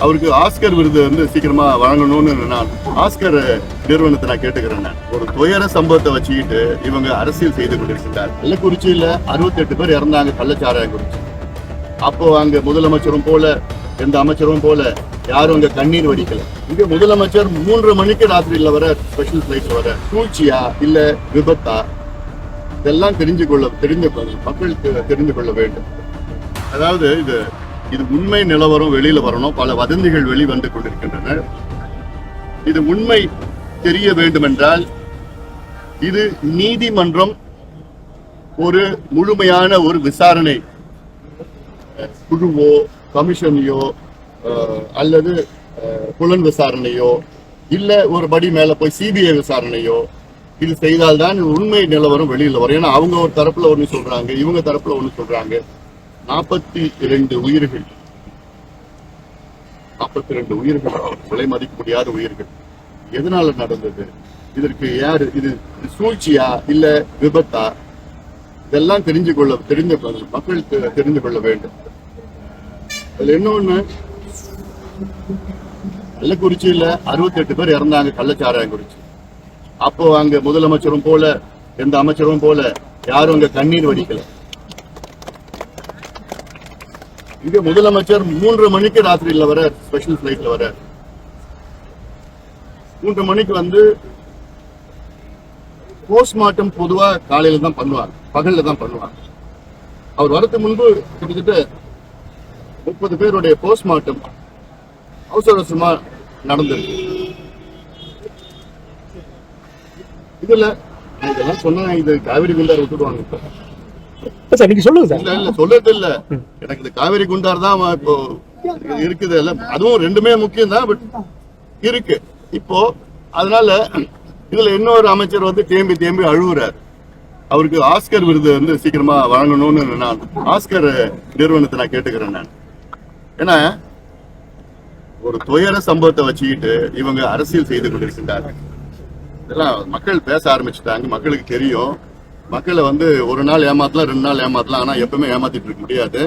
அவருக்கு ஆஸ்கர் விருது வந்து சீக்கிரமா வழங்கணும்னு நான் ஆஸ்கர் நிறுவனத்தை நான் கேட்டுக்கிறேன். ஒரு துயர சம்பவத்தை வச்சுக்கிட்டு இவங்க அரசியல் செய்து கொண்டிருக்கின்றார். கள்ளக்குறிச்சியில 68 பேர் இறந்தாங்க கள்ளச்சாராயம் குறிச்சு. அப்போ அங்க முதலமைச்சரும் போல எந்த அமைச்சரும் போல யாரும் அங்க கண்ணீர் வடிக்கல. இங்க முதலமைச்சர் 3 மணிக்கு ராத்திரியில வர ஸ்பெஷல் பிளைட் வர சூழ்ச்சியா இல்ல விபத்தா இதெல்லாம் மக்களுக்கு தெரிந்து கொள்ள வேண்டும். அதாவது இது உண்மை நிலவரம் வெளியில வரணும். பல வதந்திகள் வெளிவந்து கொண்டிருக்கின்றன. இது உண்மை தெரிய வேண்டும் என்றால் இது நீதிமன்றம் ஒரு முழுமையான ஒரு விசாரணை குழுவோ கமிஷனையோ அல்லது புலன் விசாரணையோ இல்ல ஒரு படி மேல போய் சிபிஐ விசாரணையோ இது செய்தால்தான் உண்மை நிலவரம் வெளியில வரும். ஏன்னா அவங்க ஒரு தரப்புல ஒண்ணு சொல்றாங்க, இவங்க தரப்புல ஒண்ணு சொல்றாங்க. 42 உயிர்கள், 42 உயிர்கள், விலை மதிக்க முடியாத உயிர்கள். எதனால நடந்தது? இதற்கு யாரு? இது சூழ்ச்சியா இல்ல விபத்தா? இதெல்லாம் மக்களுக்கு தெரிந்து கொள்ள வேண்டும். அதுல இன்னொன்னு, கள்ளக்குறிச்சியில 68 பேர் இறந்தாங்க கள்ளச்சாராயம் குறிச்சு. அப்போ அங்க முதலமைச்சரும் போல எந்த அமைச்சரும் போல யாரும் அங்க கண்ணீர் வடிக்கல. இங்க முதலமைச்சர் 3 மணிக்கு ராத்திரியில வர ஸ்பெஷல் பிளைட்ல வர 3 மணிக்கு வந்து போஸ்ட்மார்ட்டம் பொதுவா காலையில தான் பண்ணுவாங்க, பகல்ல தான் பண்ணுவாங்க. அவர் வரதுக்கு முன்பு கிட்டத்தட்ட 30 பேருடைய போஸ்ட்மார்ட்டம் அவசரமா நடந்திருக்கு. இதெல்லாம் சொன்னா இது காவிரி குண்டார் விட்டுடுவாங்க. நீங்க சொல்லுங்க. இல்ல சொல்றது இல்ல, எனக்கு இந்த காவிரி குண்டார் தான் இப்போ இருக்குது. அதுவும் ரெண்டுமே முக்கியம் தான், பட் இருக்கு இப்போ. அதனால இதுல இன்னொரு அமைச்சர் வந்து தேம்பி அழுகுறாரு. அவருக்கு ஆஸ்கர் விருது வந்து சீக்கிரமா வழங்கணும்னு நான் ஆஸ்கர் நிறுவனத்தை நான் கேட்டுக்கிறேன். நான் ஏன்னா ஒரு துயர சம்பவத்தை வச்சுக்கிட்டு இவங்க அரசியல் செய்து கொண்டிருக்கின்றார்கள். இதெல்லாம் மக்கள் பேச ஆரம்பிச்சுட்டாங்க. மக்களுக்கு தெரியும். மக்களை வந்து ஒரு நாள் ஏமாத்தலாம், 2 நாள் ஏமாத்தலாம், ஆனா எப்பவுமே ஏமாத்திட்டு இருக்க முடியாது.